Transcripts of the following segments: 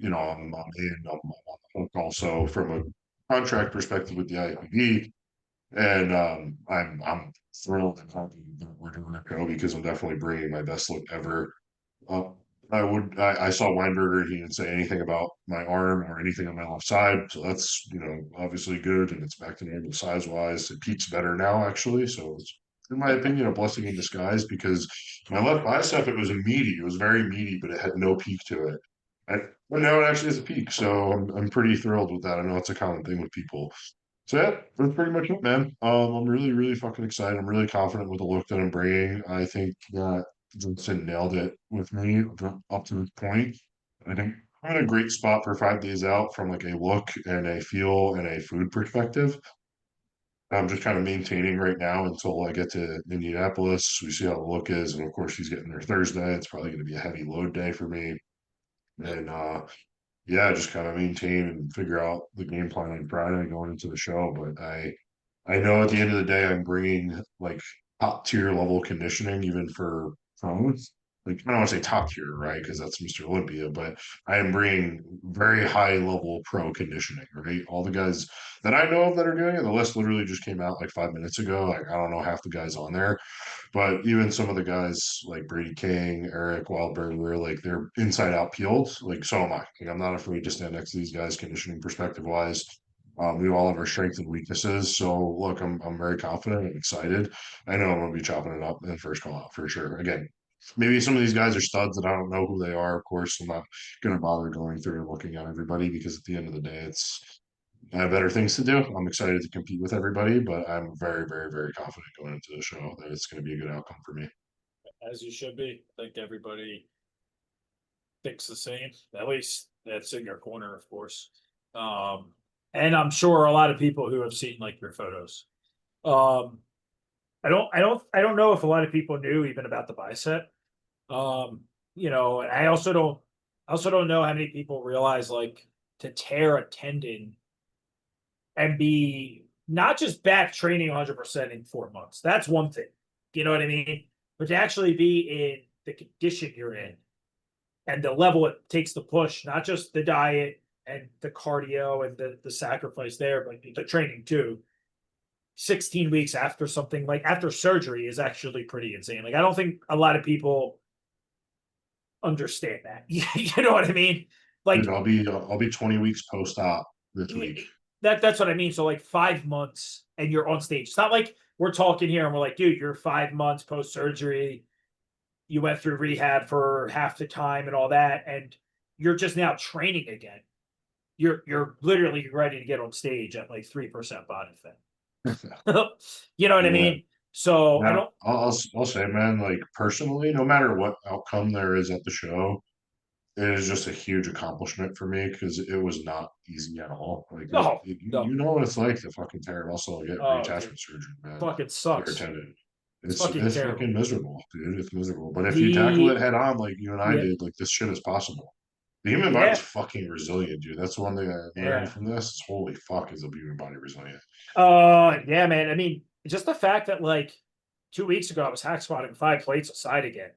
I'm on the hook also from a contract perspective with the IPD, and I'm thrilled and happy that we're doing a show because I'm definitely bringing my best look ever. Uh, I saw Weinberger. He didn't say anything about my arm or anything on my left side, so that's obviously good, and it's back to normal size wise. Pete's better now actually, so it's in my opinion a blessing in disguise because my left bicep, it was meaty, it was very meaty, but it had no peak to it. But now it actually has a peak, so I'm pretty thrilled with that. I know it's a common thing with people. So yeah, that's pretty much it, man. I'm really, really fucking excited. I'm really confident with the look that I'm bringing. I think that Johnson nailed it with me up to this point. I think I'm in a great spot for 5 days out from like a look and a feel and a food perspective. I'm just kind of maintaining right now until I get to Indianapolis. We see how the look is, and of course he's getting there Thursday. It's probably going to be a heavy load day for me, Yep. and yeah, just kind of maintain and figure out the game plan on Friday going into the show. But I know at the end of the day, I'm bringing like top tier level conditioning, even for pros. Like, I don't want to say top tier, right? Because that's Mr. Olympia, but I am bringing very high level pro conditioning, right? All the guys that I know of that are doing it, the list literally just came out like 5 minutes ago. Like, I don't know half the guys on there, but even some of the guys like Brady King, Eric Wildberger, like they're inside out peeled. Like, so am I. Like, I'm not afraid to stand next to these guys, conditioning perspective wise. We all have our strengths and weaknesses. So look, I'm very confident and excited. I know I'm gonna be chopping it up in the first call out for sure. Again, maybe some of these guys are studs that I don't know who they are. Of course, I'm not gonna bother going through and looking at everybody because at the end of the day, I have better things to do. I'm excited to compete with everybody, but I'm very, very, very confident going into the show that it's going to be a good outcome for me. As you should be. I think everybody thinks the same. At least that's in your corner, of course. Um, and I'm sure a lot of people who have seen like your photos. Um, I don't know if a lot of people knew even about the bicep. Um, and I also don't know how many people realize like to tear a tendon and be not just back training 100% in 4 months. That's one thing. You know what I mean? But to actually be in the condition you're in and the level it takes to push, not just the diet and the cardio and the sacrifice there, but the training too. 16 weeks after something like after surgery is actually pretty insane. Like, I don't think a lot of people understand that. You know what I mean? Dude, Like, I'll be 20 weeks post op this week. that's what I mean. So like 5 months and you're on stage. It's not like we're talking here and we're like, dude, you're 5 months post surgery. You went through rehab for half the time and all that, and you're just now training again. You're literally ready to get on stage at like 3% body fat. You know what I Yeah. mean? So I Now, don't. I'll say, man, like personally, no matter what outcome there is at the show, it is just a huge accomplishment for me because it was not easy at all. Like No, you no. know what it's like to fucking tear it. Also, get Oh, dude, reattachment surgery, man. fucking Tear a sucks. tendon. It's It's fucking it's terrible. fucking miserable, dude. It's miserable. But if you tackle it The head on, like you and I Yeah, did, like this shit is possible. The human body's yeah, fucking resilient, dude. That's one thing I learned yeah. from this. Is holy fuck, is the human body resilient? Yeah, man. I mean, just the fact that like 2 weeks ago I was hack squatting 5 plates aside again,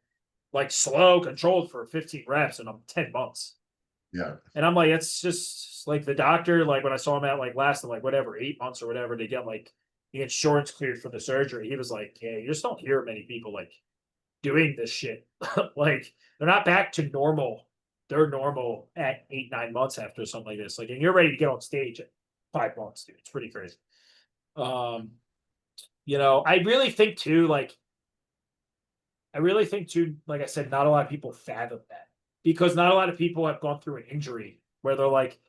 like slow, controlled for 15 reps, and I'm 10 months. Yeah. And I'm like, it's just like the doctor, like when I saw him at like last like whatever, 8 months or whatever to get like the insurance cleared for the surgery. He was like, yeah, you just don't hear many people like doing this shit. Like they're not back to normal. They're normal at 8, 9 months after something like this. Like, and you're ready to get on stage at 5 months, dude. It's pretty crazy. Um, I really think too, like I said, not a lot of people fathom that because not a lot of people have gone through an injury where they're like,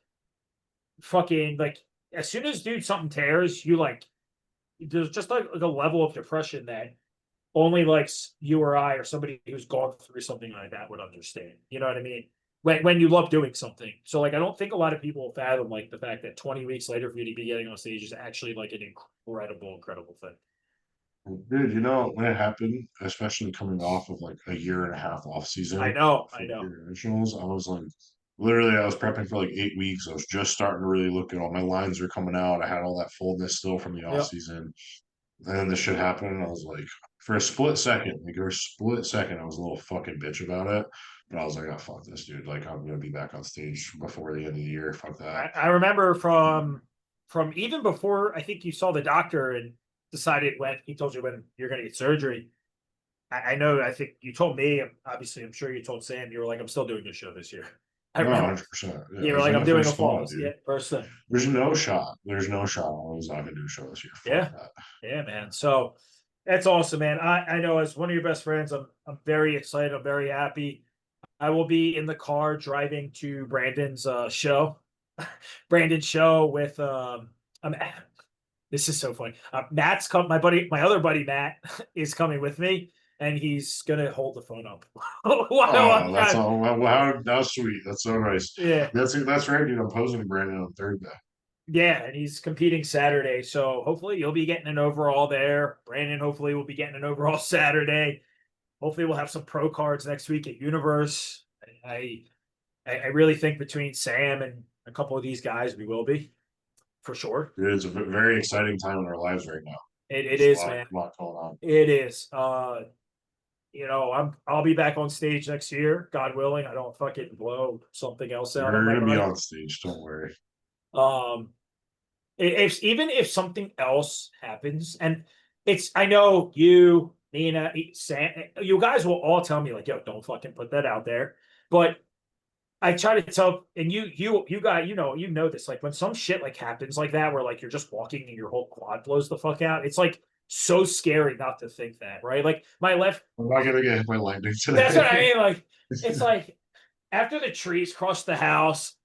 fucking, like, as soon as dude something tears, you like, there's just like a level of depression that only like you or I or somebody who's gone through something like that would understand. You know what I mean? When you love doing something. So like I don't think a lot of people fathom like the fact that 20 weeks later for you to be getting on stage is actually like an incredible, incredible thing. Dude, when it happened, especially coming off of like a year and a half off I season know, I for know. internationals, I was like, literally, I was prepping for like 8 weeks. I was just starting to really look at all my lines were coming out. I had all that fullness still from the off Yep. season. And then this shit happened, and I was like, for a split second, like for a split second, I was a little fucking bitch about it. But I was like, oh fuck this, dude. Like I'm gonna be back on stage before the end of the year. Fuck that. I remember from even before I think you saw the doctor and decided when he told you when you're going to get surgery. I know. I think you told me. Obviously, I'm sure you told Sam. You were like, "I'm still doing the show this year." I No, remember 100%. Yeah, you I were was like, in "I'm the doing a first thought, flawless." dude. Yeah, first thing. There's no shot. There's no shot. I was not gonna do a show this year. Fuck Yeah, that. yeah, man. So that's awesome, man. I know as one of your best friends, I'm very excited. I'm very happy. I will be in the car driving to Brandon's show, Brandon's show with I'm this is so funny. Matt's come. My buddy, my other buddy Matt, is coming with me, and he's gonna hold the phone up while I'm Oh, that's driving. all. Wow, that's sweet. That's so nice. Yeah, That's right, dude. I'm posing Brandon on Thursday. yeah, and he's competing Saturday. So hopefully you'll be getting an overall there. Brandon hopefully will be getting an overall Saturday. Hopefully we'll have some pro cards next week at Universe. I I really think between Sam and a couple of these guys, we will be for sure. Dude, it's a very exciting time in our lives right now. It There's is, man. a lot going on. It is. I'll be back on stage next year, God willing. I don't fucking blow something else out of You're my gonna be body. on stage. Don't worry. Um, if even if something else happens, and it's I know you, Nina, Sam, you guys will all tell me like, yo, don't fucking put that out there. But I try to tell, and you guys, you know this. Like when some shit like happens like that, where like you're just walking and your whole quad blows the fuck out. It's like so scary not to think that, right? Like my left. I'm not gonna get hit by lightning That's what I today. mean. Like it's like after the trees crossed the house,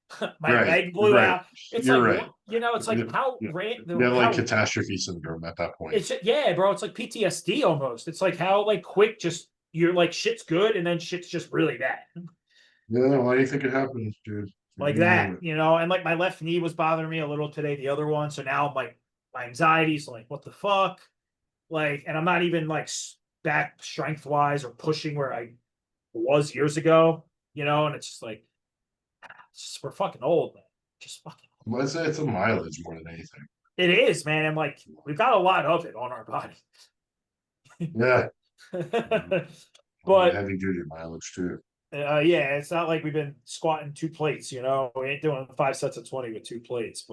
my Right, leg blew right. out. It's You're like right. what it's like how You you random have like how catastrophe syndrome at that point. it's yeah, bro. It's like PTSD almost. It's like how like quick just you're like shit's good and then shit's just really bad. Yeah, why do you think it happens, dude? Like You that, name it. and like my left knee was bothering me a little today, the other one. So now I'm like, my anxiety's like, what the fuck? Like, and I'm not even like back strength wise or pushing where I was years ago, and it's just like, we're fucking old, man. Just fucking. Well, I'd say it's a mileage more than anything. It is, man. And like, we've got a lot of it on our body. Yeah. But Heavy duty mileage too. yeah, it's not like we've been squatting 2 plates, We ain't doing 5 sets of 20 with 2 plates,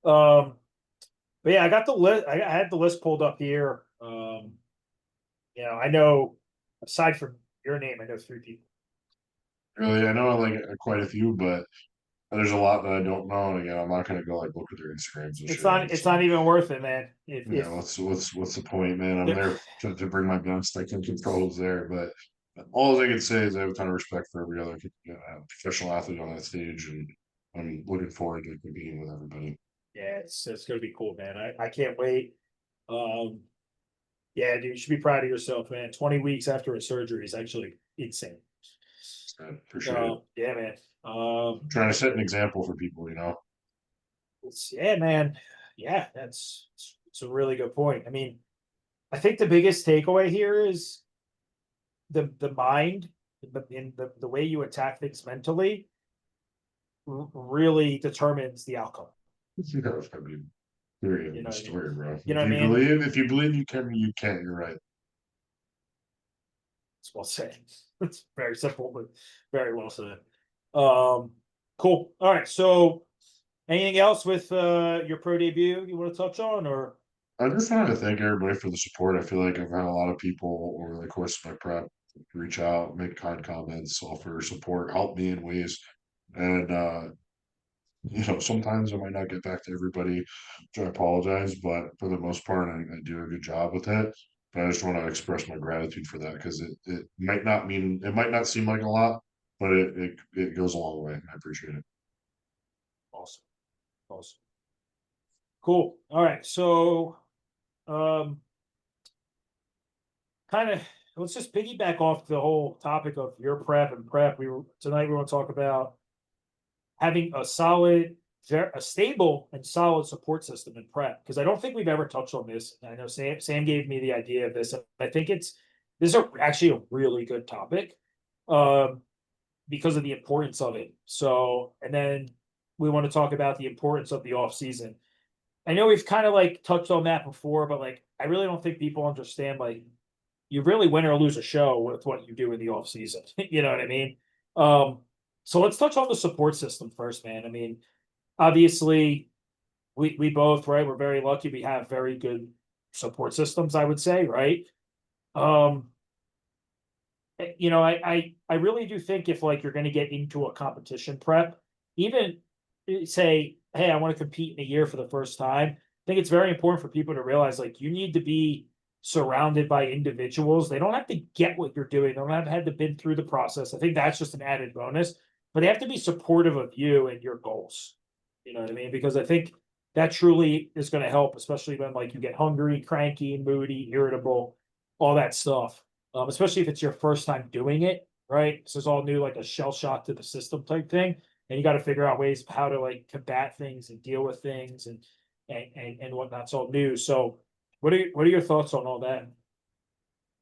um, but yeah, I got the list. I had the list pulled up here. I know aside from your name, I know 3 people. Really, I know like quite a few, but there's a lot that I don't know. And again, I'm not gonna go like look at their Instagrams and It's shit. not. It's It's not like, even worth it, man. yeah, If what's the point, man? I'm there, there to bring my best. I can control is there, but all I can say is I have a ton of respect for every other professional athlete on that stage, and I'm looking forward to competing with everybody. yeah, it's gonna be cool, man. I can't wait. Um, yeah, dude, you should be proud of yourself, man. 20 weeks after a surgery is actually insane. I appreciate it. Yeah, man. Trying to set an example for people, Yeah, man. Yeah, it's a really good point. I mean, I think the biggest takeaway here is the mind, in the way you attack things mentally, really determines the outcome. I mean, period You of know the what I mean? story, bro. You know what I mean? If you believe you can, you can. You're right. It's well said. It's very simple, but very well said. Um, cool. All right. So, anything else with your pro debut you want to touch on, or I just wanted to thank everybody for the support. I feel like I've had a lot of people over the course of my prep reach out, make kind comments, offer support, help me in ways. And sometimes I might not get back to everybody, which I apologize, but for the most part, I do a good job with it. But I just want to express my gratitude for that because it might not seem like a lot, but it goes a long way. I appreciate it. awesome, awesome, cool. All right. So, um, kind of let's just piggyback off the whole topic of your prep and prep. Tonight we want to talk about having a stable and solid support system in prep, because I don't think we've ever touched on this. I know Sam gave me the idea of this. I think this is actually a really good topic, um, because of the importance of it. So, and then we want to talk about the importance of the off season. I know we've kind of like touched on that before, but like I really don't think people understand, like, you really win or lose a show with what you do in the off season. You know what I mean? Um, so let's touch on the support system first, man. I mean, obviously, we both, right, we're very lucky. We have very good support systems, I would say, right? Um, you know, I really do think if like you're going to get into a competition prep, even say, hey, I want to compete in a year for the first time. I think it's very important for people to realize like you need to be surrounded by individuals. They don't have to get what you're doing. They don't have had to been through the process. I think that's just an added bonus, but they have to be supportive of you and your goals. You know what I mean? Because I think that truly is going to help, especially when like you get hungry, cranky, moody, irritable, all that stuff. Especially if it's your first time doing it, right? This is all new, like a shell shock to the system type thing, and you got to figure out ways of how to like combat things and deal with things and whatnot's all new. So, what are your thoughts on all that?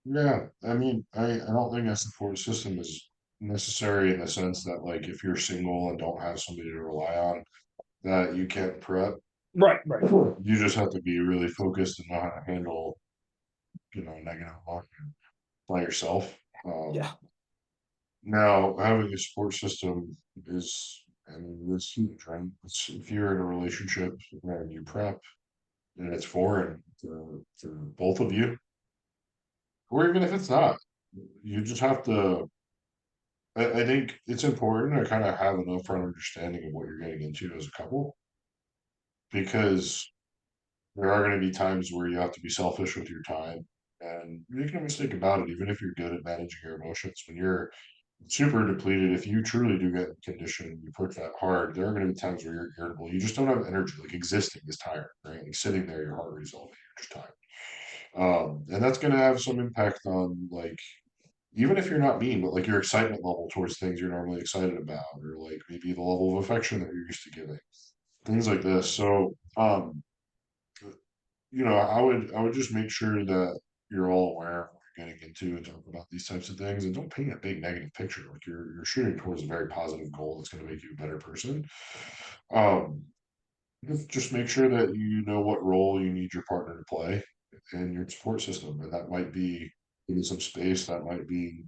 Yeah, I mean, I don't think a support system is necessary in the sense that like if you're single and don't have somebody to rely on, that you can't prep. Right, right. You just have to be really focused and know how to handle, negative luck by yourself. Yeah, Now having a support system is, I mean, it's huge, right? If you're in a relationship and you prep and it's foreign for both of you, or even if it's not, you just have to. I think it's important to kind of have an upfront understanding of what you're getting into as a couple, because there are going to be times where you have to be selfish with your time, and make no mistake about it. Even if you're good at managing your emotions, when you're super depleted, if you truly do get in condition and you push that hard, there are going to be times where you're irritable. You just don't have energy. Like existing is tiring, right? Like sitting there, your heart rate's elevated, you're just tired. And that's going to have some impact on like even if you're not mean, but like your excitement level towards things you're normally excited about, or like maybe the level of affection that you're used to giving, things like this. So, I would just make sure that you're all aware of what you're getting into and talk about these types of things, and don't paint a big negative picture. Like you're shooting towards a very positive goal that's going to make you a better person. Um, just make sure that you know what role you need your partner to play in your support system, and that might be in some space. That might be,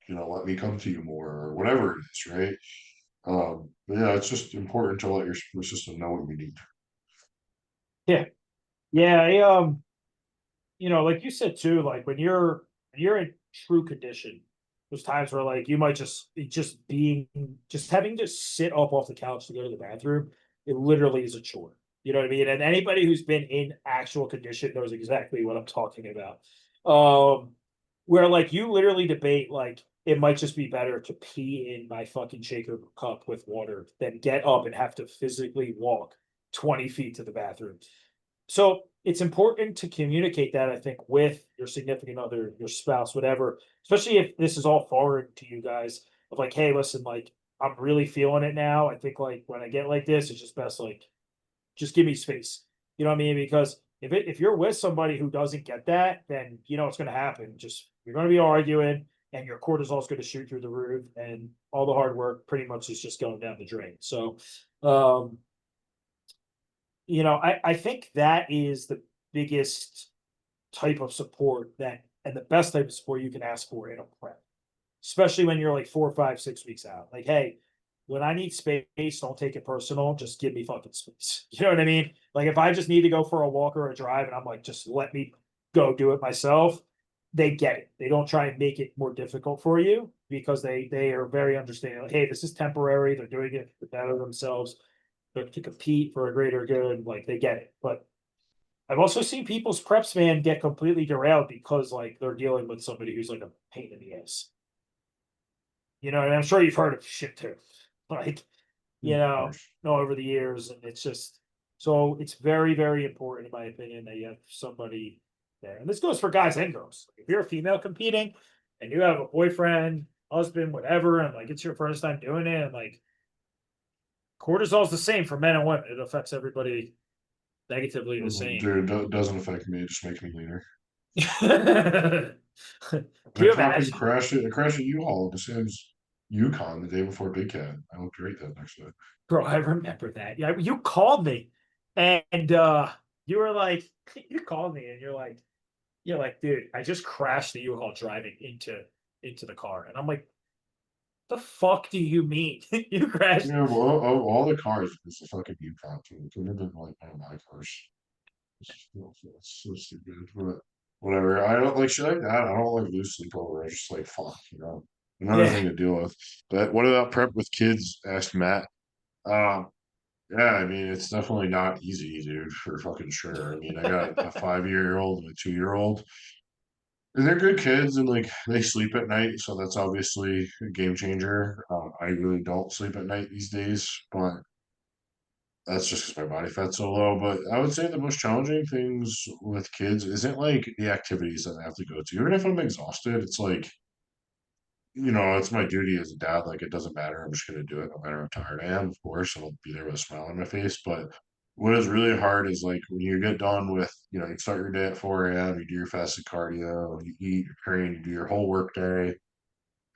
let me come to you more, or whatever it is, right? But yeah, it's just important to let your support system know what you need. yeah, yeah. Like you said too, like when you're in true condition, there's times where like you might just having to sit up off the couch to go to the bathroom, it literally is a chore. You know what I mean? And anybody who's been in actual condition knows exactly what I'm talking about. Um, where like you literally debate like it might just be better to pee in my fucking shaker cup with water than get up and have to physically walk 20 feet to the bathroom. So it's important to communicate that, I think, with your significant other, your spouse, whatever, especially if this is all foreign to you guys of like, hey, listen, like, I'm really feeling it now. I think like when I get like this, it's just best like just give me space. You know what I mean? Because if you're with somebody who doesn't get that, then you know what's gonna happen. Just you're gonna be arguing and your cortisol is gonna shoot through the roof and all the hard work pretty much is just going down the drain. So um I think that is the biggest type of support that and the best type of support you can ask for in a prep, especially when you're like 4, 5, 6 weeks out. Like, hey, when I need space, don't take it personal. Just give me fucking space. You know what I mean? Like, if I just need to go for a walk or a drive and I'm like, just let me go do it myself, they get it. They don't try and make it more difficult for you because they are very understanding. Like, hey, this is temporary. They're doing it to better themselves to compete for a greater good. Like they get it. But I've also seen people's preps, man, get completely derailed because like they're dealing with somebody who's like a pain in the ass. And I'm sure you've heard of shit too. Like, you Of know, course. over the years. And it's just so it's very, very important, in my opinion, that you have somebody there. And this goes for guys and girls. If you're a female competing and you have a boyfriend, husband, whatever, and like it's your first time doing it, and like cortisol is the same for men and women. It affects everybody negatively the same. Dude, doesn't affect me. It just makes me leaner. Can I you fucking imagine? crashed a U-Haul at the Sam's Yukon the day before Big Cat. I looked great that next day. Bro, I remember that. Yeah, you called me and you were like, you called me and you're like, Yeah, like, dude, I just crashed the U-Haul driving into the car, and I'm like, "The fuck do you mean you crashed?" Yeah, well, all the cars is a fucking Yukon too. It could have been like one of my cars. It's so stupid, but whatever. I don't like shit like that. I don't like lose sleep over. I just like fuck, another Yeah, thing to deal with. But what about prep with kids? Asked Matt. Um, yeah, I mean it's definitely not easy, dude, for fucking sure. I mean, I got a 5 year old and a 2 year old. And they're good kids and like they sleep at night, so that's obviously a game changer. I really don't sleep at night these days, but that's just because my body fat's so low. But I would say the most challenging things with kids isn't like the activities that I have to go to. Even if I'm exhausted, it's like, it's my duty as a dad. Like, it doesn't matter. I'm just going to do it no matter how tired I am. Of course, I'll be there with a smile on my face. But what is really hard is like when you get done with, you start your day at 4 a.m., you do your fasted cardio, you eat, you train, you do your whole work day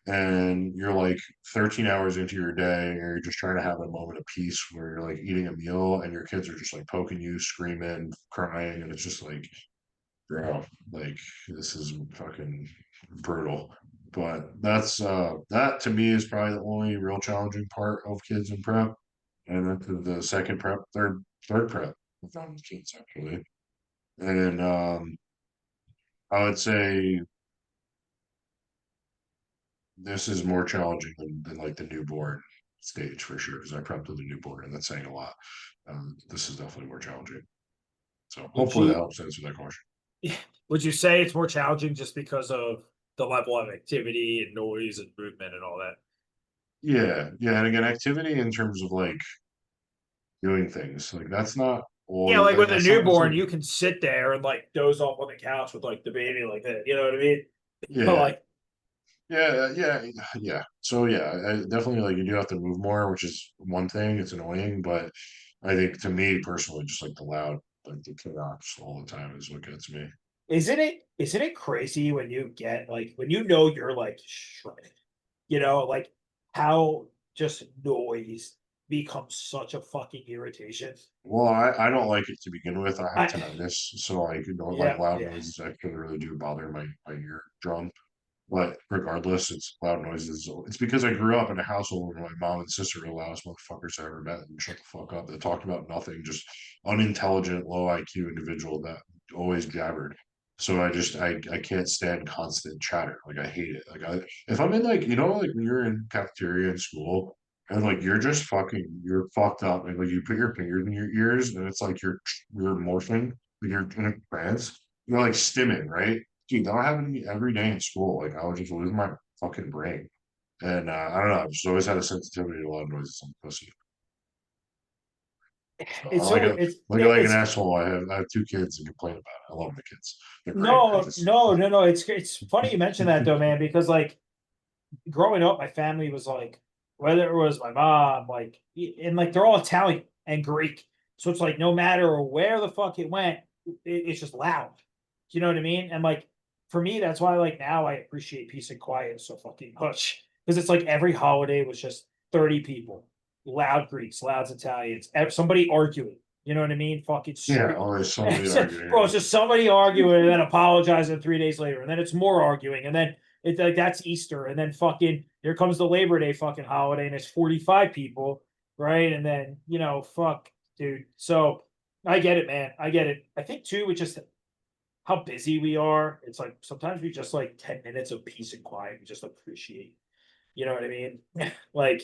and you're like 13 hours into your day and you're just trying to have a moment of peace where you're like eating a meal and your kids are just like poking you, screaming, crying, and it's just like, bro, like this is fucking brutal. But that to me is probably the only real challenging part of kids in prep. And then to the second prep, third prep with the kids actually. And I would say this is more challenging than like the newborn stage for sure, because I prepped with a newborn and that's saying a lot. This is definitely more challenging. So would hopefully that you helps answer that question. would you say it's more challenging just because of the level of activity and noise and movement and all that? Yeah, yeah, and again, activity in terms of like doing things like that's not Yeah, always like with a that's not newborn, necessarily you can sit there and like doze off on the couch with like the baby like that. You know what I mean? But yeah, like, yeah. So yeah, definitely like you do have to move more, which is one thing. It's annoying, but I think to me personally, just like the loud, like the chaos all the time is what gets me. isn't it crazy when you get like when you know you're like shredded, like how just noise becomes such a fucking irritation. Well, I don't like it to begin with. I have I tinnitus, so like like yeah, loud yeah. noises actually really do bother my eardrum. But regardless, it's loud noises. It's because I grew up in a household where my mom and sister were the loudest motherfuckers I ever met and shut the fuck up. They talked about nothing, just unintelligent, low IQ individual that always jabbered. So I can't stand constant chatter. Like I hate it. Like if I'm in like like when you're in cafeteria in school and like you're fucked up and like you put your fingers in your ears and it's like you're morphing, like you're in a trance. You're like stimming, right? Dude, that would happen to me every day in school. Like I would just lose my fucking brain. And I don't know, I've just always had a sensitivity to a lot of noises. I'm a pussy. So I It's so like an it's asshole. I have two kids and complain about it. I love my kids. They're great. I no, just no, no, no. It's funny you mention that though, man, because like growing up, my family was like, whether it was my mom, like, and like they're all Italian and Greek. So it's like no matter where the fuck it went, it's just loud. You know what I mean? And like for me, that's why like now I appreciate peace and quiet so fucking much. Because it's like every holiday was just 30 people, loud Greeks, loud Italians, somebody arguing. You know what I mean? Fucking yeah, scream. always somebody Bro, it's arguing. just somebody arguing and then apologizing 3 days later, and then it's more arguing, and then it's like that's Easter, and then fucking here comes the Labor Day fucking holiday, and it's 45 people, right? And then fuck, dude. So I get it, man. I get it. I think too, with just how busy we are, it's like sometimes we just like 10 minutes of peace and quiet. We just appreciate. You know what I mean? Like,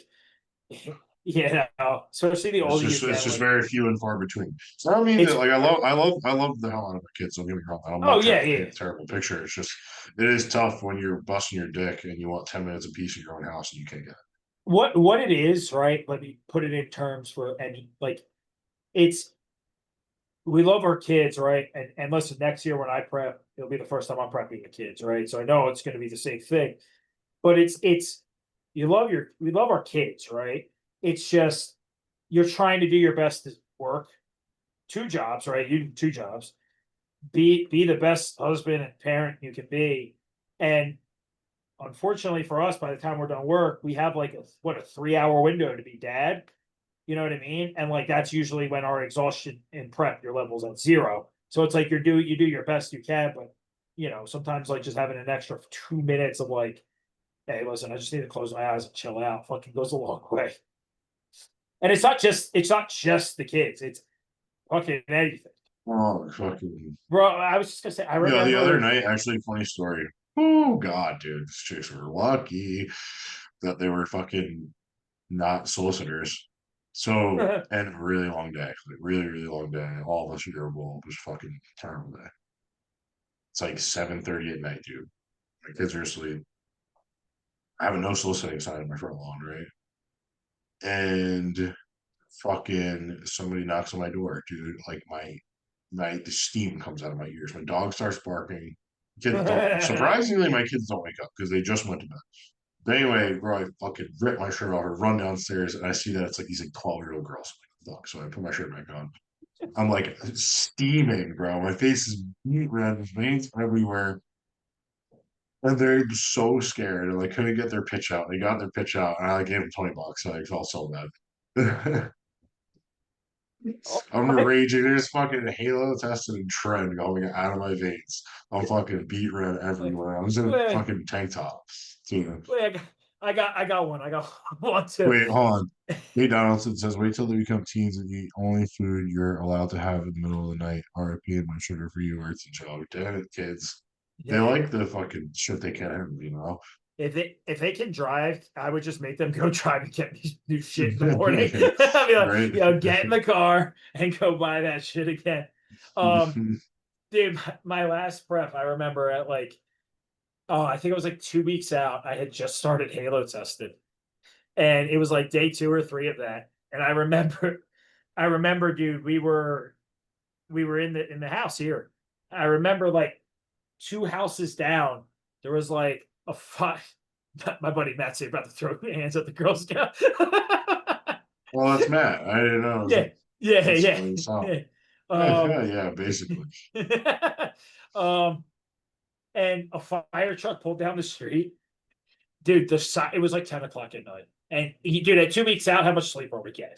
especially the older you It's get, just like, very few and far between. So I don't mean that it's like I love the hell out of my kids. Don't get me wrong. I'm oh not trying yeah, to yeah. paint a terrible picture. It's just it is tough when you're busting your dick and you want 10 minutes of peace in your own house and you can't get it. What it is, right? Let me put it in terms for any like it's we love our kids, right? And listen, next year when I prep, it'll be the first time I'm prepping the kids, right? So I know it's going to be the same thing, but it's we love our kids, right? It's just you're trying to do your best to work two jobs, right? You do two jobs, be the best husband and parent you can be, and unfortunately for us, by the time we're done work, we have like a 3 hour window to be dad. You know what I mean? And like that's usually when our exhaustion in prep, your levels at zero. So it's like you do your best you can, but sometimes like just having an extra 2 minutes of like, hey, listen, I just need to close my eyes and chill out. Fucking goes a long way. And it's not just the kids. It's fucking anything. Oh, fucking. Bro, I was just gonna say, I Yeah, the other remember. night, actually, funny story. Oh, God, dude. These chicks were lucky that they were fucking not solicitors. So, and a really long day, like really, really long day. All of us are bowl was fucking terrible day. It's like 7:30 at night, dude. My kids are asleep. I have a no soliciting sign in my front lawn, right? And fucking somebody knocks on my door, dude. Like the steam comes out of my ears. My dog starts barking. Kids don't surprisingly my kids don't wake up because they just went to bed. But anyway, bro, I fucking rip my shirt off and run downstairs and I see that it's like these like 12-year-old girls. I'm like, fuck. So I put my shirt back on. I'm like steaming, bro. My face is beet red, there's veins everywhere. And they're so scared and they couldn't get their pitch out. They got their pitch out and I gave them $20. So I felt so bad. Oh, I'm raging. There's fucking Halo tested and trend going out of my veins. I'm fucking beat red wait, everywhere. I was in a wait, fucking tank top. Too. wait, I got one. I got one too. Wait, hold on. Nate Donaldson says, wait till they become teens and eat only food you're allowed to have in the middle of the night. RIP and my sugar for you, or it's a joke. Damn it, kids. They Yeah. like the fucking shit they can have, you know? If they can drive, I would just make them go drive and get me new shit in the morning. I'd be like, Right? get in the car and go buy that shit again. Um, dude, my last prep, I remember at like, oh, I think it was like 2 weeks out. I had just started Halo tested, and it was like day 2 or 3 of that. And I remember, dude, we were in the house here. I remember like 2 houses down, there was like a five. My buddy Matt's about to throw hands at the Girl Scout. Well, that's Matt. I didn't know. Yeah, yeah, That's yeah, really solid. yeah. Um, Yeah, basically. um, and a fire truck pulled down the street. Dude, it was like 10 o'clock at night. And dude, at 2 weeks out, how much sleep are we getting?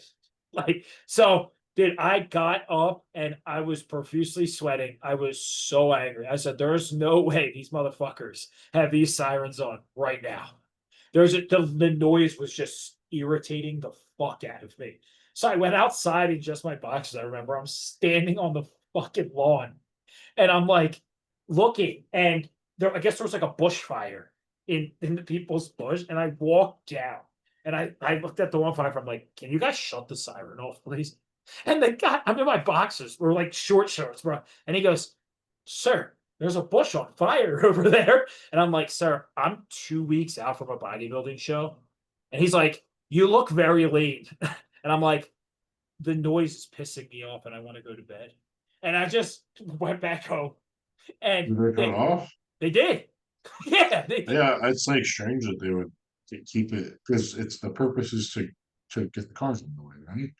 Like, so dude, I got up and I was profusely sweating. I was so angry. I said, there's no way these motherfuckers have these sirens on right now. The noise was just irritating the fuck out of me. So I went outside in just my boxes. I remember I'm standing on the fucking lawn and I'm like looking, and I guess there was like a bushfire in the people's bush, and I walked down and I looked at the one fire. I'm like, can you guys shut the siren off, please? And the guy, I'm in my boxers, we're like short shorts, bro. And he goes, sir, there's a bush on fire over there. And I'm like, sir, I'm 2 weeks out from a bodybuilding show. And he's like, you look very lean. And I'm like, the noise is pissing me off and I want to go to bed. And I just went back home and Did they cut off? they did. Yeah, they did. Yeah, it's like strange that they would keep it because it's the purpose is to get the cars in the way, right?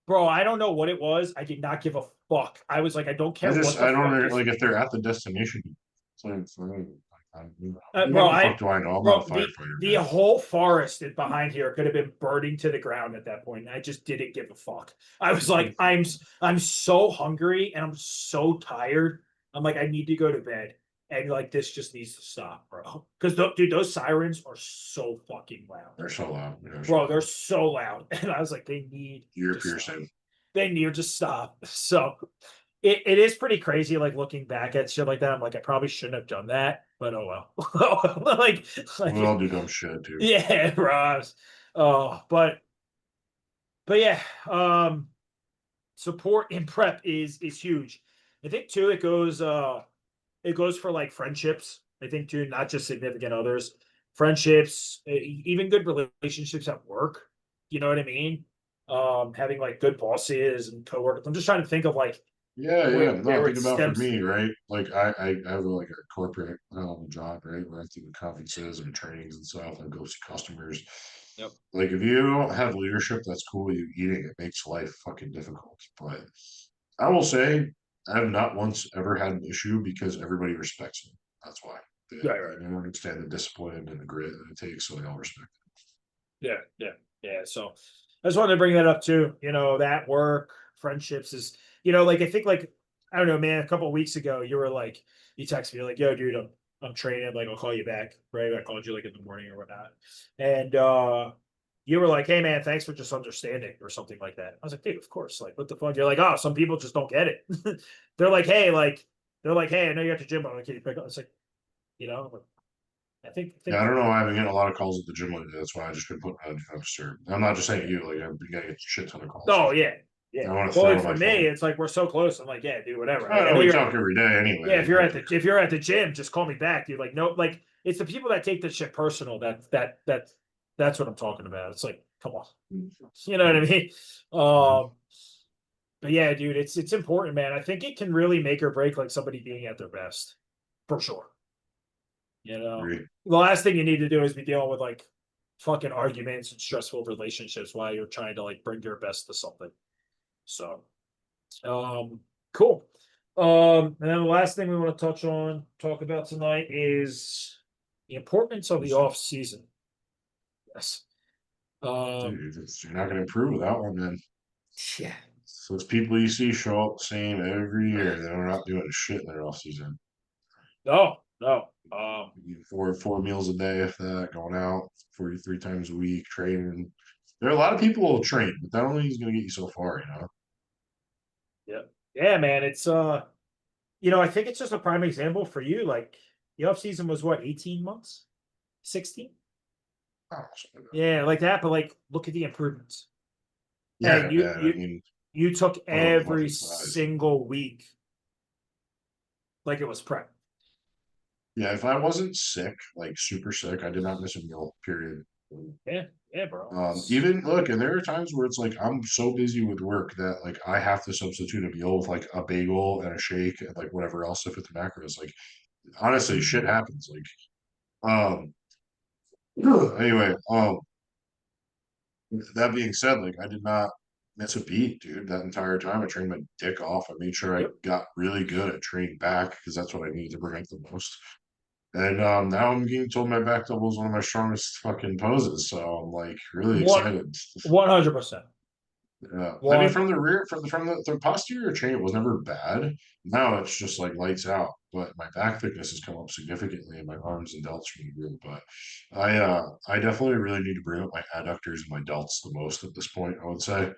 Bro, I don't know what it was. I did not give a fuck. I was like, I don't I care just what the I don't fuck know, is. like if they're at the destination. It's like, Bro, what the fuck do I know? I'm not bro, a firefighter, the man. whole forest behind here could have been burning to the ground at that point. And I just didn't give a fuck. I was like, I'm so hungry and I'm so tired. I'm like, I need to go to bed. And like this just needs to stop, bro. Because dude, those sirens are so fucking loud. They're so loud. Bro, they're so loud. And I was like, they need Ear to stop. piercing. They need to stop. So it is pretty crazy, like looking back at shit like that. I'm like, I probably shouldn't have done that, but oh well. We all do dumb shit, dude. yeah, Ross. Oh, but yeah, support in prep is huge. I think too it goes for like friendships. I think too, not just significant others, friendships, even good relationships at work. You know what I mean? Having like good bosses and coworkers. I'm just trying to think of like Yeah, yeah. No, where think it about for stems. me, right? Like I have like a corporate job, right? Where I do conferences and trainings and stuff and go see customers. Yep. Like if you don't have leadership, that's cool. You eating it makes life fucking difficult. But I will say I have not once ever had an issue because everybody respects me. That's why. Right, right. They understand the discipline and the grit that it takes, so they all respect Yeah, yeah, yeah. So I just wanted to bring that up too. That work, friendships is, like I think like I don't know, man, a couple of weeks ago, you were like, you text me like, yo, dude, I'm training, like I'll call you back, right? I called you like in the morning or whatnot. And you were like, hey man, thanks for just understanding or something like that. I was like, dude, of course. Like, what the fuck? You're like, oh, some people just don't get it. they're like, hey, I know you're at the gym, but I'm like, can you pick up? It's like, you know, Yeah, think I don't know why I've been getting a lot of calls at the gym lately. That's why I just been putting on disturb. I'm not just saying you, like I've been getting a shit ton of calls. oh yeah. Yeah. I want to Well, throw like to for my me, phone. it's like we're so close. I'm like, yeah, dude, whatever. I I know know we you're talk every day yeah, anyway, but if you're at the gym, just call me back, dude. Like, no, like it's the people that take this shit personal that's what I'm talking about. It's like, come on. You know what I mean? Um, but yeah, dude, it's important, man. I think it can really make or break like somebody being at their best. For sure. You know, agree. the last thing you need to do is be dealing with like fucking arguments and stressful relationships while you're trying to like bring your best to something. So, cool. And then the last thing we want to talk about tonight is the importance of the off season. Yes. Um, Dude, you're not going to improve without one, man. yeah. So it's people you see show up the same every year. They're not doing shit in their off season. No, no. Four meals a day, if that, going out 43 times a week, training. There are a lot of people who will train, but that only is going to get you so far, you know. Yeah. Yeah, man. It's I think it's just a prime example for you. Like the off season was what, 18 months? 16? Oh, Yeah, like that, but like look at the improvements. And yeah, man. I mean, you took what a every fucking size. single week like it was prep. Yeah, if I wasn't sick, like super sick, I did not miss a meal, period. Yeah, yeah, bro. Even look, and there are times where it's like I'm so busy with work that like I have to substitute a meal with like a bagel and a shake and like whatever else to fit the macros. Like honestly, shit happens. Like anyway, that being said, like I did not miss a beat, dude. That entire time I trained my dick off. I made sure I Yep. got really good at training back because that's what I need to bring up the most. And now I'm getting told my back double is one of my strongest fucking poses. So I'm like really One excited. 100%. Yeah. I mean, One from the rear, from the posterior chain, it was never bad. Now it's just like lights out. But my back thickness has come up significantly, and my arms and delts from the rear. But I definitely really need to bring up my adductors and my delts the most at this point. I would say.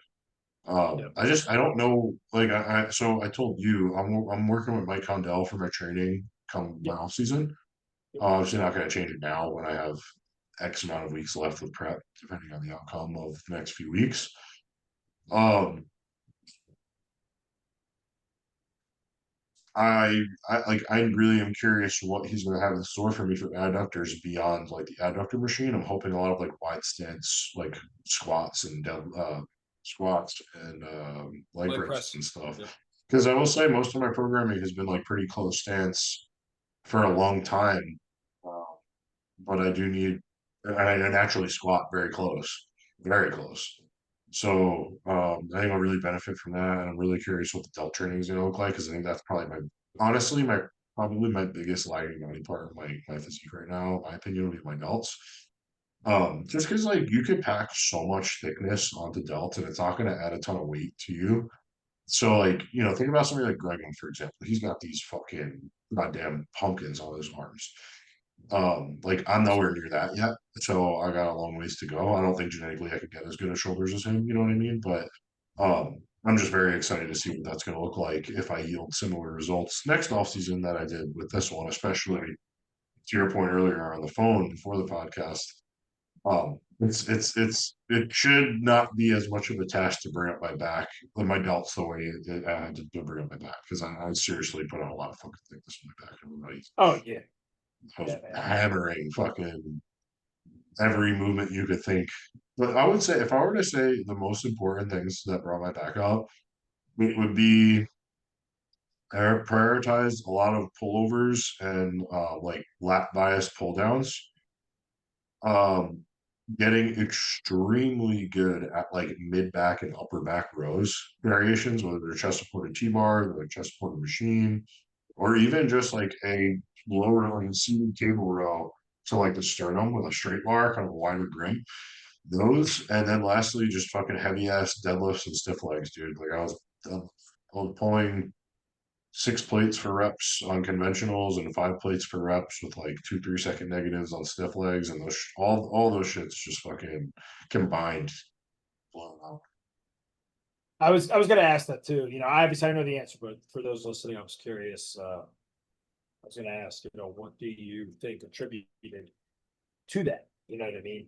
Yep. I don't know. Like so I told you I'm working with Mike Condell for my training come my Yep. off season. Yep. Obviously not going to change it now when I have X amount of weeks left with prep, depending on the outcome of the next few weeks. Um, I really am curious what he's going to have in store for me for adductors beyond like the adductor machine. I'm hoping a lot of like wide stance, like squats and squats and leg Leg presses press. and stuff. Yep. Because I will say most of my programming has been like pretty close stance for a long time. Uh, but I do need, I naturally squat very close, very close. So I think I'll really benefit from that. And I'm really curious what the delt training is going to look like because I think that's probably honestly, probably my biggest lagging body part of my physique right now. My opinion will be my delts. Just because like you could pack so much thickness onto delts and it's not going to add a ton of weight to you. So like, think about somebody like Gregan, for example. He's got these fucking goddamn pumpkins on his arms. Like I'm nowhere near that yet. So I got a long ways to go. I don't think genetically I could get as good as shoulders as him, you know what I mean? But I'm just very excited to see what that's gonna look like if I yield similar results next off season that I did with this one, especially to your point earlier on the phone before the podcast. It should not be as much of a task to bring up my back, my delts the way I had to bring up my back because I seriously put on a lot of fucking thickness on my back. Everybody, Oh yeah. I was Yeah, man. hammering fucking every movement you could think. But I would say if I were to say the most important things that brought my back up, it would be I prioritized a lot of pullovers and like lat bias pull downs. Um, getting extremely good at like mid back and upper back rows variations, whether they're chest supported T-bar, like chest supported machine, or even just like a lower like seated cable row to like the sternum with a straight bar, kind of a wider grin. Those, and then lastly, just fucking heavy ass deadlifts and stiff legs, dude. Like I was pulling. 6 plates for reps on conventionals and 5 plates for reps with like 2 3 second negatives on stiff legs, and those all those shits just fucking combined. Blown I was gonna ask that too. Obviously I know the answer, but for those listening, I was curious. I was gonna ask, what do you think contributed to that? You know what I mean?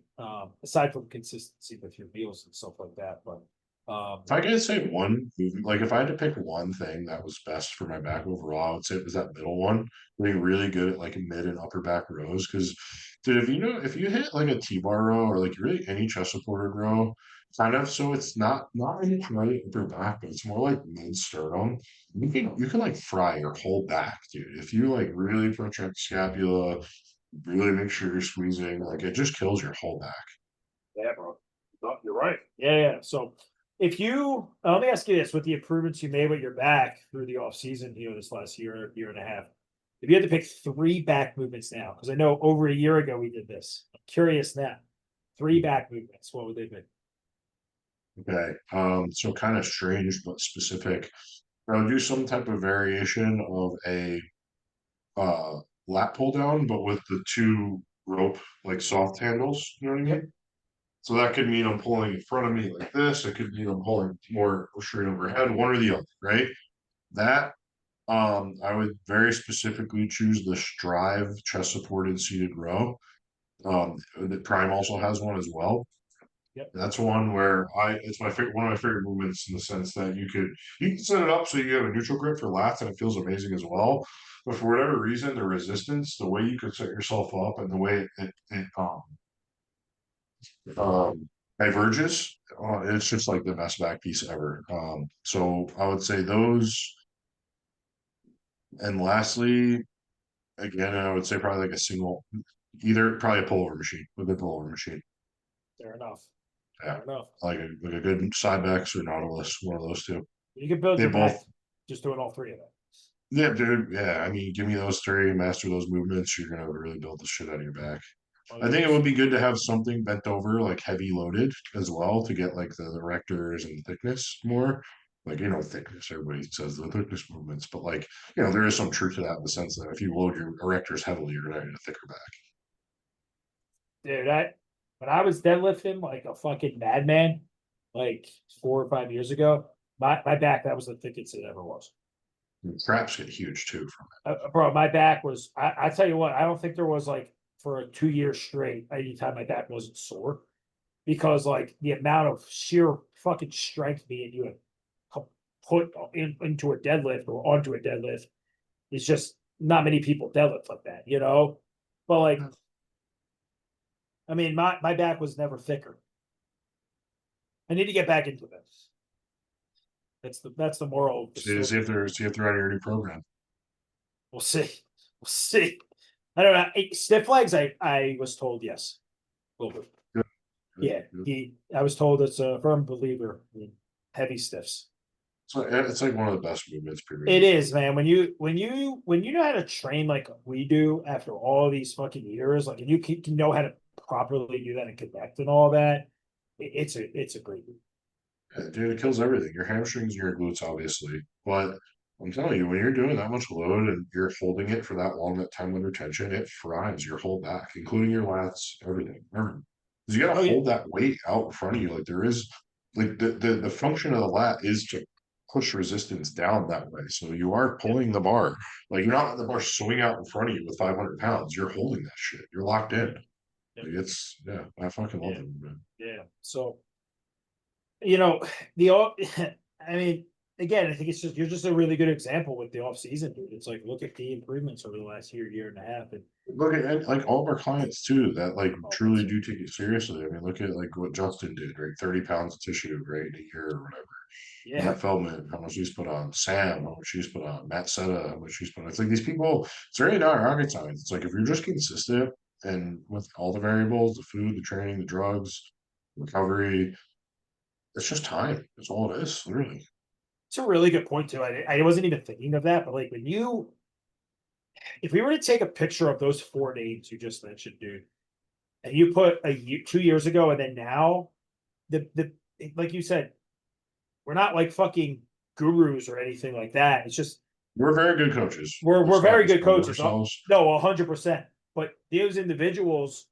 Aside from consistency with your meals and stuff like that, but If I could say one movement, like if I had to pick one thing that was best for my back overall, I would say it was that middle one. Being really good at like mid and upper back rows. Because, dude, if you hit like a T-bar row or like really any chest supported row, kind of, so it's not really right upper back, but it's more like mid sternum. You can like fry your whole back, dude. If you like really protract scapula, really make sure you're squeezing, like it just kills your whole back. yeah, bro. No, you're right. Yeah, yeah. So if you let me ask you this, with the improvements you made with your back through the off season, this last year and a half, if you had to pick 3 back movements now, because I know over a year ago we did this. I'm curious now. 3 back movements, what would they be? Okay. So kind of strange but specific. I'll do some type of variation of a uh lat pull down, but with the two rope like soft handles, you know what I Yep. mean? So that could mean I'm pulling in front of me like this. It could mean I'm pulling more straight overhead, one or the other, right? That I would very specifically choose the Strive chest supported seated row. The Prime also has one as well. Yep. That's one where it's my favorite, one of my favorite movements in the sense that you can set it up so you have a neutral grip for lats and it feels amazing as well. But for whatever reason, the resistance, the way you could set yourself up and the way it diverges, it's just like the best back piece ever. So I would say those, and lastly, again, I would say probably like a single, either probably a pullover machine, a good pullover machine. Fair enough. Yeah, Fair enough. like a good Cybex or Nautilus, one of those two. You can build They your both. back just doing all 3 of them. Yeah, dude. Yeah, I mean, give me those three, master those movements, you're gonna really build the shit out of your back. I think it would 100%. be good to have something bent over, like heavy loaded as well, to get like the rectors and thickness more. Like, thickness, everybody says the thickness movements, but like, there is some truth to that in the sense that if you load your erectors heavily, you're gonna get a thicker back. Dude, when I was deadlifting like a fucking madman, like 4 or 5 years ago, my back, that was the thickest it ever was. And traps get huge too from Bro, my back was. I tell you what, I don't think there was like for a 2 year straight anytime my back wasn't sore, because like the amount of sheer fucking strength me and you have put into a deadlift or onto a deadlift is just not many people deadlift like that. But like, it. I mean, my back was never thicker. I need to get back into this. That's the moral of the See story. if they're on your new program. We'll see. We'll see. I don't know. Stiff legs, I was told yes. A little bit. Good, good, Yeah. good. I was told it's a firm believer in heavy stiffs. So it's like one of the best movements, It period. is, man. When you know how to train like we do after all these fucking years, like, and you can know how to properly do that and connect and all that, it's a great move. Yeah, dude, it kills everything. Your hamstrings and your glutes, obviously. But I'm telling you, when you're doing that much load and you're holding it for that long, that time under tension, it fries your whole back, including your lats, everything. Everything. Because you gotta Oh yeah. hold that weight out in front of you. Like there is like the function of the lat is to push resistance down that way. So you are Yeah. pulling the bar. Like you're not letting the bar swing out in front of you with 500 pounds. You're holding that shit. You're locked in. Yeah. Like it's yeah, I fucking love Yeah. it, man. Yeah. So you know the I mean, again, I think you're just a really good example with the off season, dude. It's like, look at the improvements over the last year and a half, and Look at and, like all of our clients too that like oh, truly do take it seriously. I mean, look at like what Justin did, right? 30 pounds of tissue, right, in a year or whatever. yeah, Matt Feldman, how much he's put on. Sam, how much he's put on. Matt Setta, how much he's put on. It's like these people, it's really not rocket science. It's like if you're just consistent and with all the variables, the food, the training, the drugs, recovery, it's just time. That's all it is, literally. it's a really good point too. I wasn't even thinking of that, but like if we were to take a picture of those 4 names you just mentioned, dude, and you put 2 years ago and then now, the like you said, we're not like fucking gurus or anything like that. It's just We're very good coaches. We're very Let's good not kid coaches. ourselves. No, 100%. But those individuals,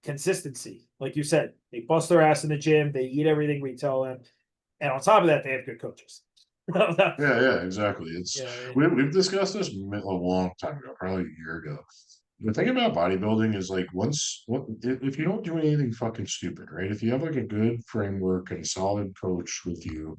consistency, like you said, they bust their ass in the gym. They eat everything we tell them, and on top of that, they have good coaches. Yeah, exactly. It's You know what I mean? we've discussed this a long time ago, probably a year ago. The thing about bodybuilding is like if you don't do anything fucking stupid, right? If you have like a good framework and a solid coach with you,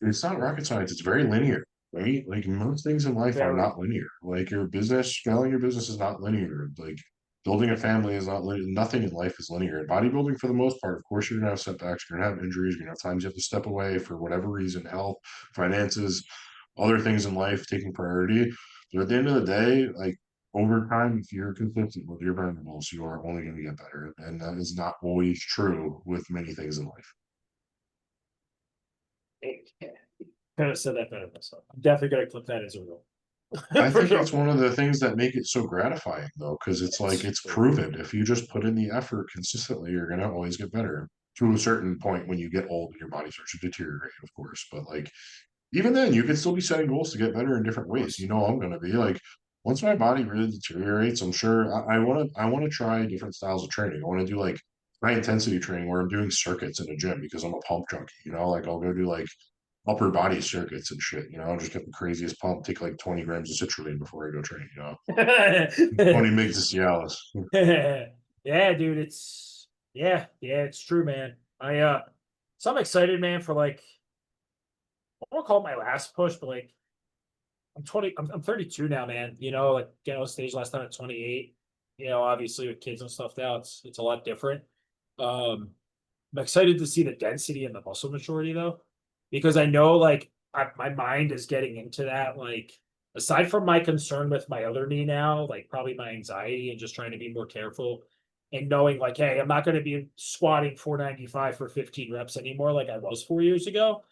it's not rocket science. It's very linear, right? Like most things in life are Very. not linear. Like your business, scaling your business is not linear. Like building a family is not linear. Nothing in life is linear. In bodybuilding, for the most part, of course, you're gonna have setbacks. You're gonna have injuries. You're gonna have times you have to step away for whatever reason, health, finances, other things in life taking priority. But at the end of the day, like over time, if you're consistent with your variables, you are only going to get better. And that is not always true with many things in life. Could have said that better myself. I'm definitely gonna clip that as a rule. I For think sure. it's one of the things that make it so gratifying, though, because it's like It's it's proven. If you just put in the effort consistently, you're going to always get better to a certain point when you get old and your body starts to deteriorate, of course. But like even then, you can still be setting goals to get better in different of ways. course. I'm going to be like, once my body really deteriorates, I'm sure I want to try different styles of training. I want to do like high intensity training where I'm doing circuits in a gym because I'm a pump junkie. Like I'll go do like upper body circuits and shit. Just get the craziest pump, take like 20 grams of citrulline before I go train. 20 mgs of Cialis. Yeah, dude, it's true, man. So I'm excited, man, for like I won't call it my last push, but like I'm 32 now, man. Like stage last time at 28. Obviously with kids and stuff now, it's a lot different. Um, I'm excited to see the density and the muscle maturity though, because I know like my mind is getting into that. Like aside from my concern with my other knee now, like probably my anxiety and just trying to be more careful and knowing like, hey, I'm not going to be squatting 495 for 15 reps anymore like I was 4 years ago.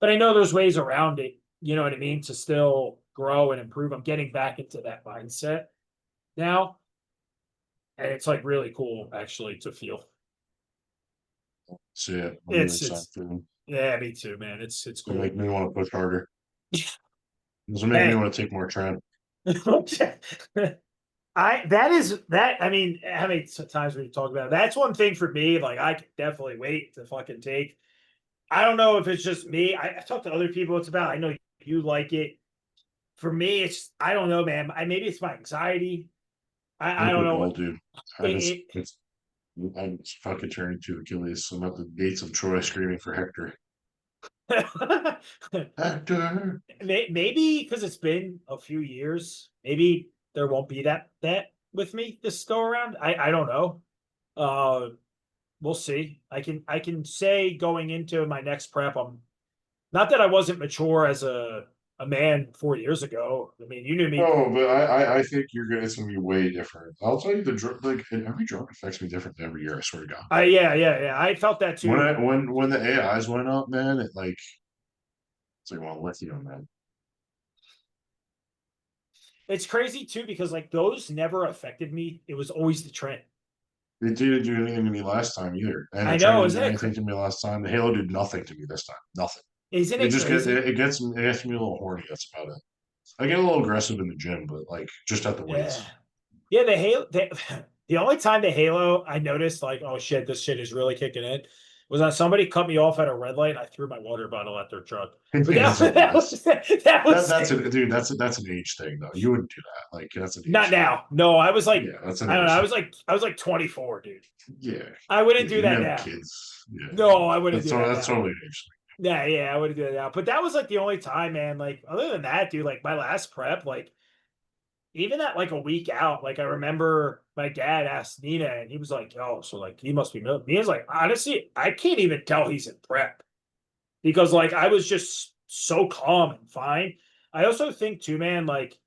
But I know there's ways around it. You know what I mean? To still grow and improve. I'm getting back into that mindset now, and it's like really cool actually to feel. See it. I'm really It's excited it's for them. Yeah, me too, man. It's It'll cool. make me want to push harder. It'll make me Hey, want to take more tren. I mean, how many times we talk about it? That's one thing for me. Like, I can definitely wait to fucking take. I don't know if it's just me. I've talked to other people. It's about. I know you like it. For me, I don't know, man. Maybe it's my anxiety. I Like don't with know all what dude. I just it, it's I'm fucking turning to Achilles. I'm at the gates of Troy screaming for Hector. it Hector. maybe because it's been a few years. Maybe there won't be that with me this go around. I don't know. Uh, we'll see. I can say going into my next prep, I'm not that I wasn't mature as a man 4 years ago. I mean, you knew me. No, but I think it's gonna be way different. I'll tell you like every drug affects me differently every year, I swear to God. Yeah. I felt that When too. I when the AIs went up, man, it's like well lithium, man. It's crazy too because like those never affected me. It was always the trend. It didn't do anything to me last time either. And the I train know, didn't isn't do it? anything to me last time. The Halo did nothing to me this time. Nothing. Isn't It it just get crazy? it gets me a little horny. That's about it. I get a little aggressive in the gym, but like just at the Yeah. weights. Yeah, the Halo. The only time the Halo I noticed, like, oh shit, this shit is really kicking in, was when somebody cut me off at a red light. And I threw my water bottle at their truck. But Yeah, that, that's what it that is. was that That was that's a dude. That's an age thing though. You wouldn't do that. Like that's an not age thing. now. No, I was like, Yeah, that's an I don't know. age thing. I was like 24, dude. Yeah, I wouldn't yeah. do You that have now. kids. Yeah, No, I wouldn't do that that's now. totally an age Yeah, I wouldn't do that now. But that was like the only time, man. Like, other than that, dude, like my last prep, like even at like a week out, like I remember my dad asked Nina, and he was like, "Oh, so like he must be milk." Nina's like, honestly, I can't even tell he's in prep because like I was just so calm and fine. I also think too, man, like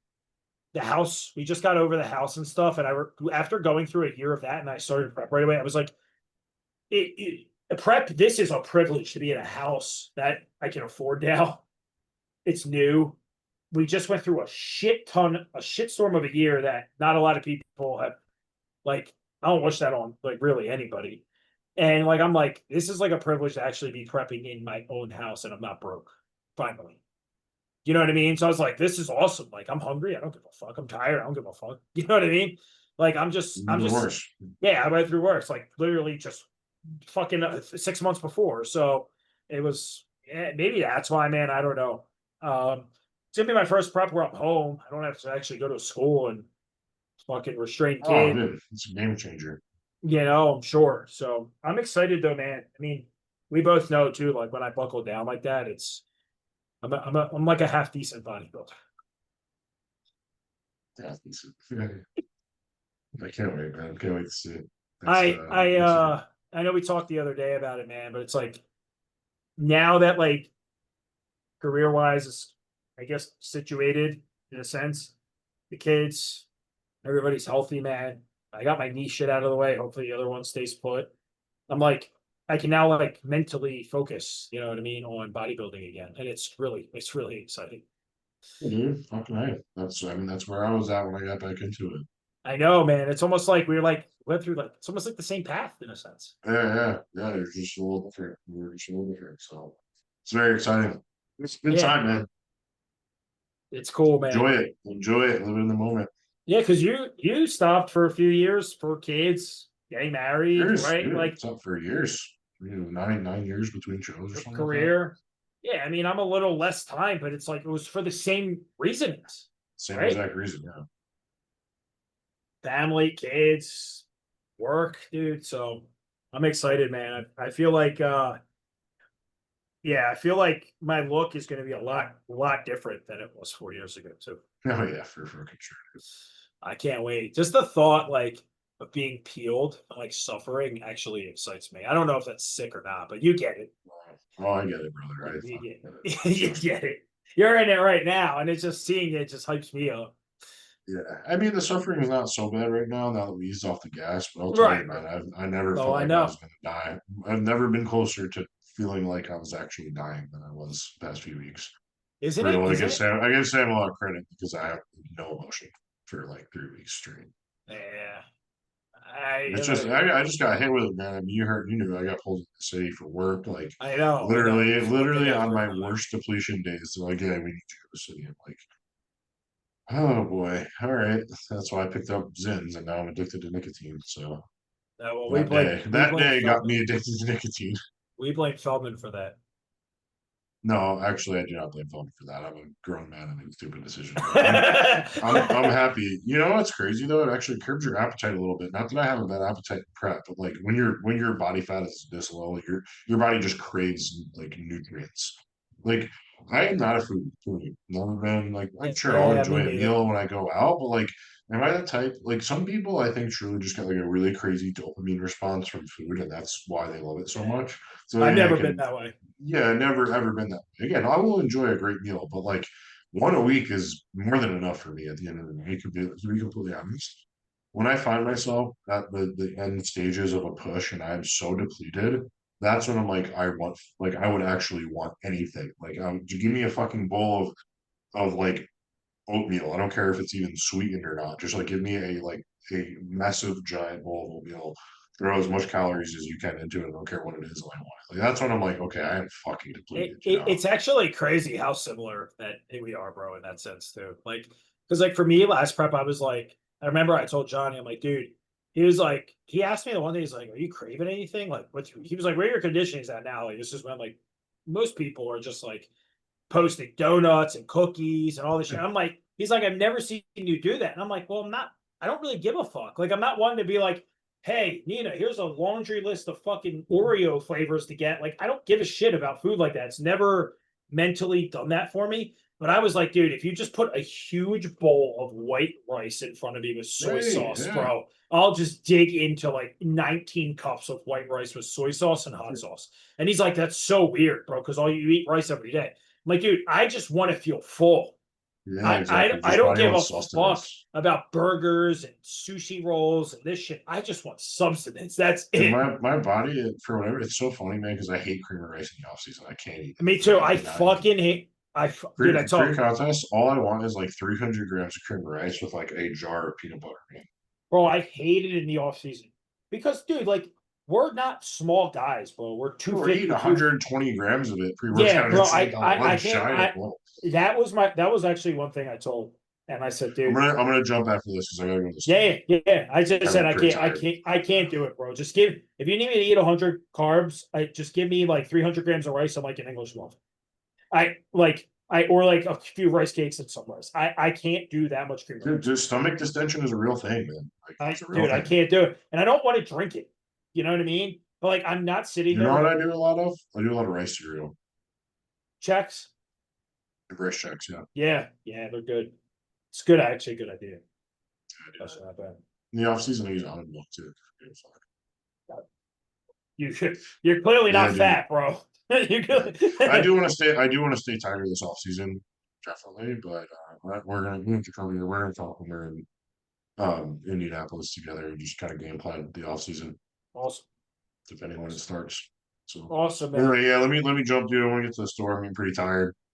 the house, we just got over the house and stuff, and after going through a year of that, and I started prep right away. I was like, a prep. This is a privilege to be in a house that I can afford now. It's new. We just went through a shitstorm of a year that not a lot of people have. Like, I don't wish that on like really anybody. And like, I'm like, this is like a privilege to actually be prepping in my own house, and I'm not broke. Finally. You know what I mean? So I was like, this is awesome. Like, I'm hungry. I don't give a fuck. I'm tired. I don't give a fuck. You know what I mean? Like, I'm Even just, worse. yeah, I went through worse, like literally just fucking 6 months before. So it was, maybe that's why, man. I don't know. It's gonna be my first prep where I'm home. I don't have to actually go to school and fucking restrain Oh, kid. dude, it's a game changer. I'm sure. So I'm excited though, man. I mean, we both know too, like when I buckle down like that, I'm like a half decent bodybuilder. Yeah, I can't wait, man. I can't wait to see it I I next year. uh I know we talked the other day about it, man, but it's like now that like career wise is I guess situated in a sense. The kids, everybody's healthy, man. I got my knee shit out of the way. Hopefully the other one stays put. I'm like, I can now like mentally focus, you know what I mean, on bodybuilding again. And it's really exciting. Yeah, dude, fucking right. I mean, that's where I was at when I got back into it. I know, man. It's almost like we were like went through like it's almost like the same path in a sense. Yeah. You're just a little different. You're just a little different. So it's very exciting. It's a good Yeah, time, man. it's cool, man. Enjoy it. Enjoy it. Live in the moment. Yeah, because you stopped for a few years for kids, getting married, Years, right? dude. Like It's up for years. Nine years between shows or something like that. career. Yeah, I mean, I'm a little less time, but it's like it was for the same reasons, Same right? exact reason. Yeah. Family, kids, work, dude. So I'm excited, man. I feel like yeah, I feel like my look is gonna be a lot different than it was 4 years ago, too. Oh yeah, for fucking sure. I can't wait. Just the thought, like, of being peeled, like suffering actually excites me. I don't know if that's sick or not, but you get it. Oh, I get it, brother. I You fucking get get it. it. You So get it. You're in it right now, and it's just seeing it just hypes me up. yeah, I mean the suffering is not so bad right now. Now that we eased off the gas, but I'll tell Right. you, man, I never Oh, felt I like I was know. gonna die. I've never been closer to feeling like I was actually dying than I was the past few weeks. Isn't it? Real, Isn't it? I give Sam a lot of credit because I have no emotion for like 3 weeks straight. Yeah. It's just I just got hit with it, man. I mean, you knew I got pulled into the city for work, like I know. I know. Fuck, that literally guy's on right my down there. worst depletion days. They're like, yeah, we need you to go to the city. I'm like, oh boy, all right. That's why I picked up Zins, and now I'm addicted to nicotine. So Well, we that blame day got me Feldman. addicted to nicotine. We blame Feldman for that. No, actually, I do not blame phone for that. I'm a grown man and make stupid decisions, but I'm happy. You know what's crazy though? It actually curbs your appetite a little bit. Not that I have a bad appetite in prep, but like when your body fat is this low, your body just craves like nutrients. Like I am not a foodie. Never been like I'm sure I'll Yeah, me enjoy a neither. meal when I go out, but like am I that type? Like some people I think truly just get like a really crazy dopamine response from food, and that's why they love it so Yeah. much. So I've yeah, I never been can that way. yeah, never ever been that way. Again, I will enjoy a great meal, but like one a week is more than enough for me at the end of the day. To be completely honest. When I find myself at the end stages of a push and I'm so depleted, that's when I'm like I would actually want anything. Like give me a fucking bowl of like oatmeal. I don't care if it's even sweetened or not. Just like give me a massive giant bowl of oatmeal. Throw as much calories as you can into it. I don't care what it is. I want it. Like that's when I'm like, okay, I am fucking depleted. You know? It's actually crazy how similar that we are, bro, in that sense too. Like, because like for me, last prep, I was like, I remember I told Johnny, I'm like, dude, he was like, he asked me the one day, he's like, are you craving anything? Like, what's he was like, where are your conditioning's at now? Like, this is when like most people are just like posting donuts and cookies and all this shit. I'm like, he's like, I've never seen you do that. And I'm like, well, I don't really give a fuck. Like, I'm not one to be like, hey, Nina, here's a laundry list of fucking Oreo flavors to get. Like, I don't give a shit about food like that. It's never mentally done that for me. But I was like, dude, if you just put a huge bowl of white rice in front of me with soy Right? sauce, Yeah. bro, I'll just dig into like 19 cups of white rice with soy sauce and hot sauce. And he's like, that's so weird, bro, because all you eat rice every day. I'm like, dude, I just want to feel full. Yeah, exactly. I Just don't body give on a fuck sustenance. about burgers and sushi rolls and this shit. I just want substance. That's Dude, it. my body for whatever it's so funny, man, because I hate cream of rice in the off season. I can't eat Me it. too. I I cannot eat it. fucking hate. Dude, I Pre told contest, all I want is like 300 grams of cream of rice with like a jar of peanut butter. Man. bro, I hate it in the off season because, dude, like we're not small guys, bro. We're We're eating 250, 120 grams of it Yeah, pre-workout bro. intake on I one can't. giant bowl. That was actually one thing I told, and I said, dude, I'm gonna jump after this because I gotta go to the store. yeah. I just said I'm pretty tired. I can't do it, bro. Just give if you need me to eat 100 carbs, just give me like 300 grams of rice and like an English muffin. Or like a few rice cakes and some rice. I can't do that much creamer. Dude, just stomach distension is a real thing, man. Like, it's a real Dude, I thing. can't do it, and I don't want to drink it. You know what I mean? But like, I'm not sitting You there know what like I do a lot of? I do a lot of rice cereal. checks. The rice checks, yeah. Yeah, they're good. It's good, actually, a good idea. That's not bad. In the off season, I use almond milk too. You're clearly Yeah, not dude. fat, bro. You're good. I do want to stay. I do want to stay tighter this off season, definitely. But we have to come here. We're gonna talk when we're in Indianapolis together and just kind of game plan the off season, Awesome. depending when it starts. So Awesome, man. anyway, yeah. Let me jump, dude. I want to get to the store. I'm getting pretty tired.